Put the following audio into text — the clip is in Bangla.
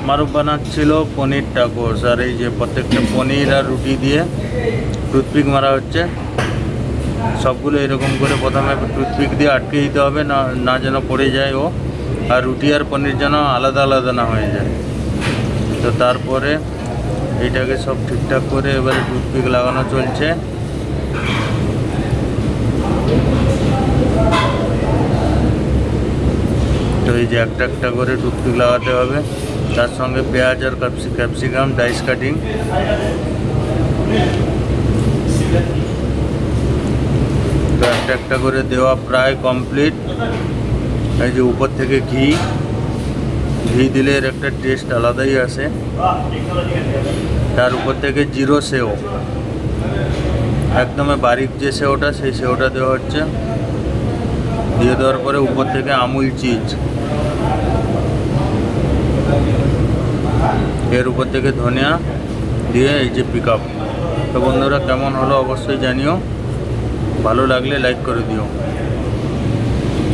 মারুফ বানাচ্ছিল পনির টাকোস, আর এই যে প্রত্যেকটা পনির আর রুটি দিয়ে টুথপিক মারা হচ্ছে। সবগুলো এরকম করে প্রথমে টুথপিক দিয়ে আটকে দিতে হবে, না না যেন পড়ে যায় ও, আর রুটি আর পনির যেন আলাদা আলাদা না হয়ে যায়। তো তারপরে এইটাকে সব ঠিকঠাক করে এবারে টুথপিক লাগানো চলছে। তো এই যে একটা একটা করে টুথপিক লাগাতে হবে, তার সঙ্গে পেঁয়াজ আর ক্যাপসিকাম ডাইস কাটিং। তো একটা একটা করে দেওয়া প্রায় কমপ্লিট। এই যে উপর থেকে ঘি দিলে এর একটা টেস্ট আলাদাই আসে। তার উপর থেকে জিরো সেও, একদমই বারিক যে সেওটা, সেই সেওটা দেওয়া হচ্ছে। দিয়ে দেওয়ার পরে উপর থেকে আমুল চিজ, এর উপর থেকে ধনিয়া দিয়ে এই যে পিক আপ। তো বন্ধুরা, কেমন হলো অবশ্যই জানিও, ভালো লাগলে লাইক করে দিও।